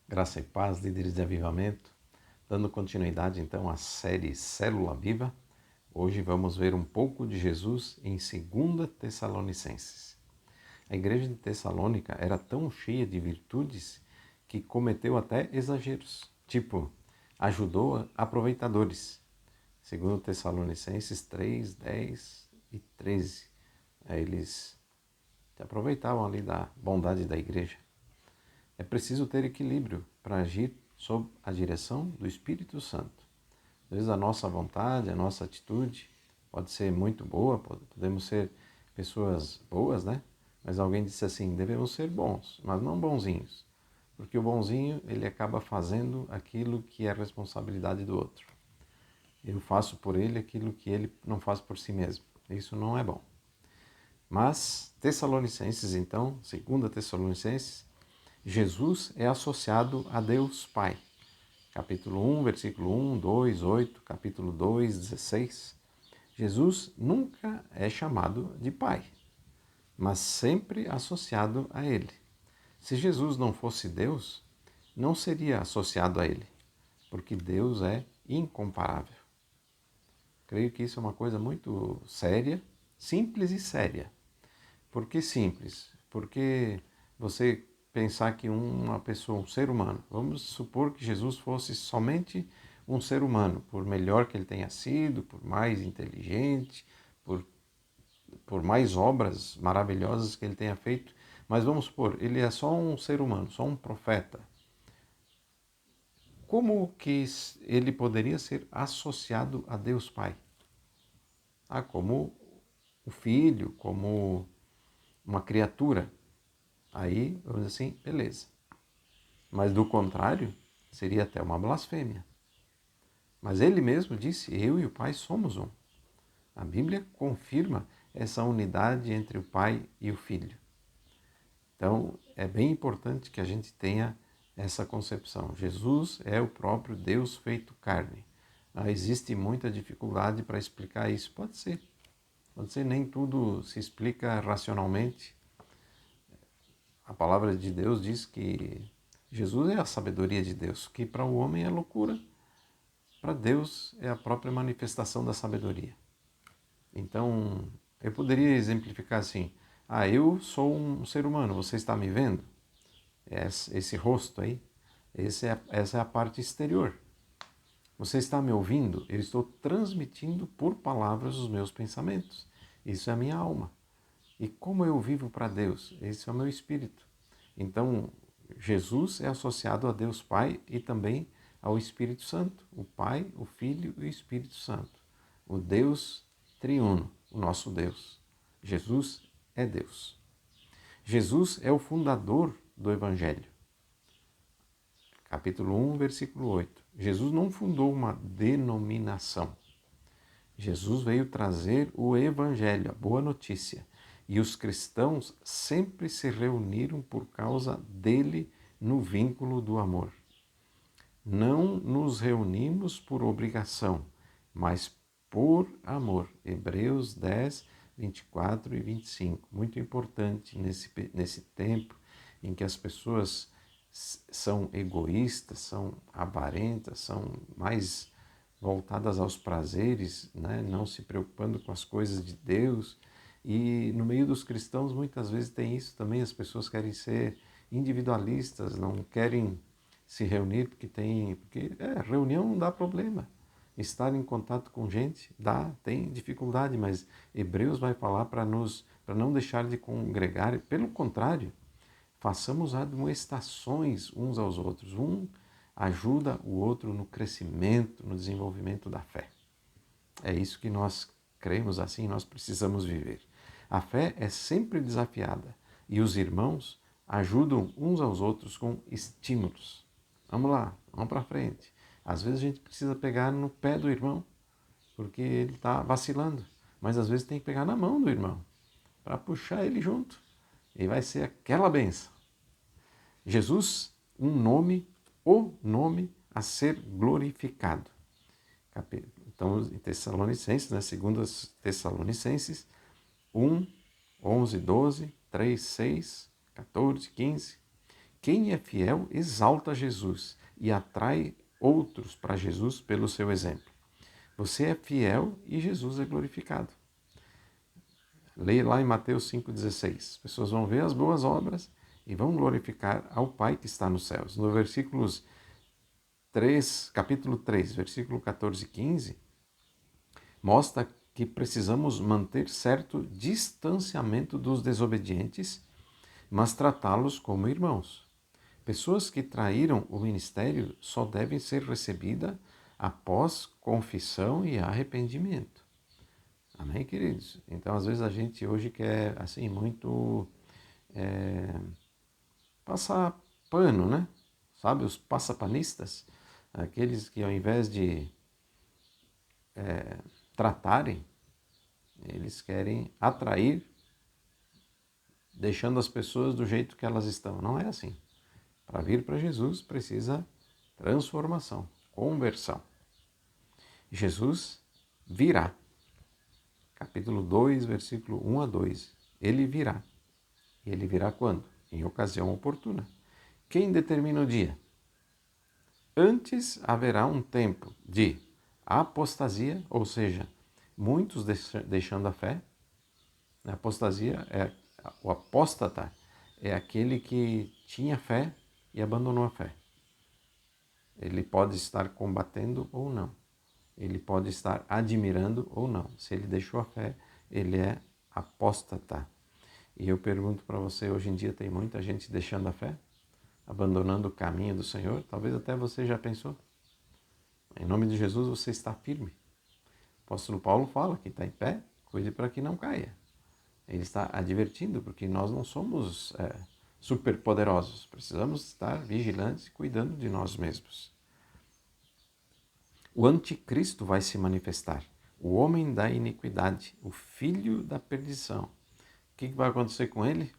Graça e paz, líderes de avivamento. Dando continuidade então à série Célula Viva, hoje vamos ver um pouco de Jesus em 2 Tessalonicenses. A igreja de Tessalônica era tão cheia de virtudes que cometeu até exageros, tipo, ajudou aproveitadores. 2 Tessalonicenses 3, 10 e 13. Eles se aproveitavam ali da bondade da igreja. É preciso ter equilíbrio para agir sob a direção do Espírito Santo. Às vezes a nossa vontade, a nossa atitude pode ser muito boa, podemos ser pessoas boas, né? Mas alguém disse assim, devemos ser bons, mas não bonzinhos. Porque o bonzinho, ele acaba fazendo aquilo que é responsabilidade do outro. Eu faço por ele aquilo que ele não faz por si mesmo. Isso não é bom. Mas Tessalonicenses, então, 2 Tessalonicenses, Jesus é associado a Deus Pai. Capítulo 1, versículo 1, 2, 8, capítulo 2, 16. Jesus nunca é chamado de Pai, mas sempre associado a Ele. Se Jesus não fosse Deus, não seria associado a Ele, porque Deus é incomparável. Creio que isso é uma coisa muito séria, simples e séria. Por que simples? Porque você pensar que uma pessoa, um ser humano, vamos supor que Jesus fosse somente um ser humano, por melhor que ele tenha sido, por mais inteligente, por, por mais obras maravilhosas que ele tenha feito, mas vamos supor, ele é só um ser humano, só um profeta. Como que ele poderia ser associado a Deus Pai? Como o filho, como uma criatura. Aí, vamos dizer assim, beleza. Mas do contrário, seria até uma blasfêmia. Mas ele mesmo disse, eu e o Pai somos um. A Bíblia confirma essa unidade entre o Pai e o Filho. Então, é bem importante que a gente tenha essa concepção. Jesus é o próprio Deus feito carne. Existe muita dificuldade para explicar isso. Pode ser, nem tudo se explica racionalmente. A palavra de Deus diz que Jesus é a sabedoria de Deus, que para o homem é loucura, para Deus é a própria manifestação da sabedoria. Então, eu poderia exemplificar assim: eu sou um ser humano, você está me vendo? Esse rosto aí, essa é a parte exterior. Você está me ouvindo? Eu estou transmitindo por palavras os meus pensamentos. Isso é a minha alma. E como eu vivo para Deus? Esse é o meu espírito. Então, Jesus é associado a Deus Pai e também ao Espírito Santo, o Pai, o Filho e o Espírito Santo. O Deus triuno, o nosso Deus. Jesus é Deus. Jesus é o fundador do Evangelho. Capítulo 1, versículo 8. Jesus não fundou uma denominação. Jesus veio trazer o Evangelho, a boa notícia. E os cristãos sempre se reuniram por causa dele no vínculo do amor. Não nos reunimos por obrigação, mas por amor. Hebreus 10, 24 e 25. Muito importante nesse tempo em que as pessoas são egoístas, são avarentas, são mais voltadas aos prazeres, né? Não se preocupando com as coisas de Deus. E no meio dos cristãos muitas vezes tem isso também, as pessoas querem ser individualistas, não querem se reunir porque reunião não dá problema. Estar em contato com gente tem dificuldade, mas Hebreus vai falar para não deixar de congregar, pelo contrário, façamos admoestações uns aos outros. Um ajuda o outro no crescimento, no desenvolvimento da fé. É isso que nós cremos, assim nós precisamos viver. A fé é sempre desafiada e os irmãos ajudam uns aos outros com estímulos. Vamos lá, vamos para frente. Às vezes a gente precisa pegar no pé do irmão, porque ele está vacilando. Mas às vezes tem que pegar na mão do irmão, para puxar ele junto. E vai ser aquela benção. Jesus, um nome, o nome a ser glorificado. Então, em Tessalonicenses, né, 2 Tessalonicenses 1, 11, 12, 3, 6, 14, 15. Quem é fiel exalta Jesus e atrai outros para Jesus pelo seu exemplo. Você é fiel e Jesus é glorificado. Leia lá em Mateus 5,16. As pessoas vão ver as boas obras e vão glorificar ao Pai que está nos céus. No capítulo 3, versículo 14 e 15, mostra que precisamos manter certo distanciamento dos desobedientes, mas tratá-los como irmãos. Pessoas que traíram o ministério só devem ser recebidas após confissão e arrependimento. Amém, queridos? Então, às vezes a gente hoje quer, assim, muito passar pano, né? Sabe, os passapanistas, aqueles que ao invés de tratarem, eles querem atrair, deixando as pessoas do jeito que elas estão. Não é assim. Para vir para Jesus precisa transformação, conversão. Jesus virá. Capítulo 2, versículo 1 a 2. Ele virá. E ele virá quando? Em ocasião oportuna. Quem determina o dia? Antes haverá um tempo de apostasia, ou seja, muitos deixando a fé. A apostasia o apóstata é aquele que tinha fé e abandonou a fé. Ele pode estar combatendo ou não. Ele pode estar admirando ou não. Se ele deixou a fé, ele é apóstata. E eu pergunto para você, hoje em dia tem muita gente deixando a fé? Abandonando o caminho do Senhor? Talvez até você já pensou. Em nome de Jesus você está firme. O apóstolo Paulo fala que está em pé, cuide para que não caia. Ele está advertindo, porque nós não somos superpoderosos. Precisamos estar vigilantes e cuidando de nós mesmos. O anticristo vai se manifestar. O homem da iniquidade, o filho da perdição. O que vai acontecer com ele?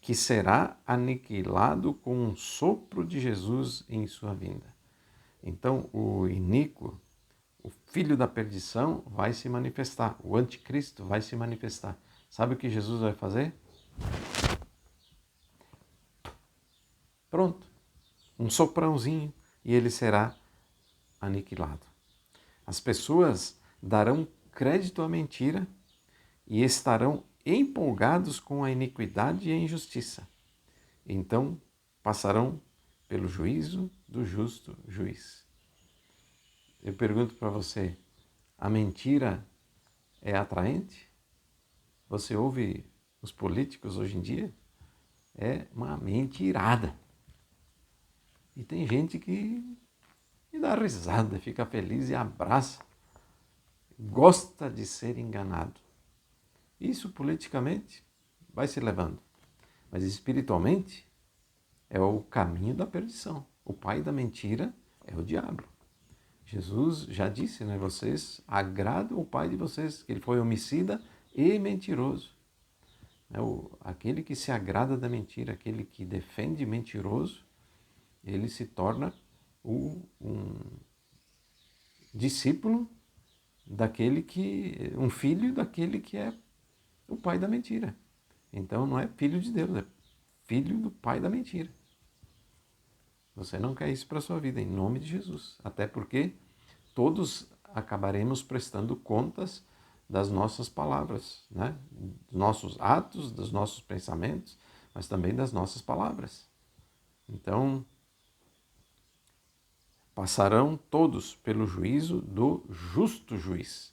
Que será aniquilado com um sopro de Jesus em sua vinda. Então, o iníquo, o filho da perdição, vai se manifestar. O anticristo vai se manifestar. Sabe o que Jesus vai fazer? Pronto. Um soprãozinho e ele será aniquilado. As pessoas darão crédito à mentira e estarão empolgados com a iniquidade e a injustiça. Então passarão pelo juízo do justo juiz. Eu pergunto para você, a mentira é atraente? Você ouve os políticos hoje em dia? É uma mentirada. E tem gente que dá risada, fica feliz e abraça. Gosta de ser enganado. Isso politicamente vai se levando. Mas espiritualmente é o caminho da perdição. O pai da mentira é o diabo. Jesus já disse, né? Vocês agradam o pai de vocês, que ele foi homicida e mentiroso. Aquele que se agrada da mentira, aquele que defende mentiroso, ele se torna um discípulo um filho daquele que é o pai da mentira. Então não é filho de Deus, é filho do pai da mentira. Você não quer isso para a sua vida, em nome de Jesus. Até porque todos acabaremos prestando contas das nossas palavras, né? Dos nossos atos, dos nossos pensamentos, mas também das nossas palavras. Então, passarão todos pelo juízo do justo juiz.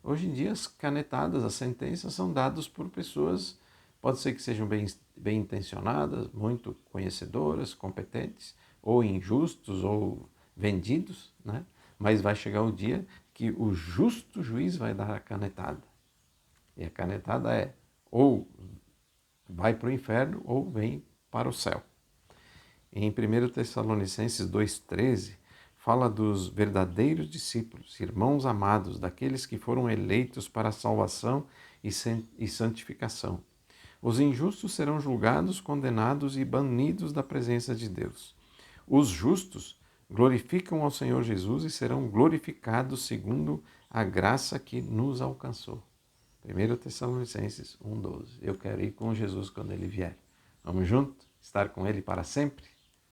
Hoje em dia, as canetadas, as sentenças são dadas por pessoas, pode ser que sejam bem intencionadas, muito conhecedoras, competentes, ou injustos, ou vendidos, né? Mas vai chegar o dia que o justo juiz vai dar a canetada. E a canetada é ou vai para o inferno ou vem para o céu. Em 1 Tessalonicenses 2,13, fala dos verdadeiros discípulos, irmãos amados, daqueles que foram eleitos para a salvação e santificação. Os injustos serão julgados, condenados e banidos da presença de Deus. Os justos glorificam ao Senhor Jesus e serão glorificados segundo a graça que nos alcançou. 1 Tessalonicenses 1,12. Eu quero ir com Jesus quando ele vier. Vamos junto? estar com Ele para sempre?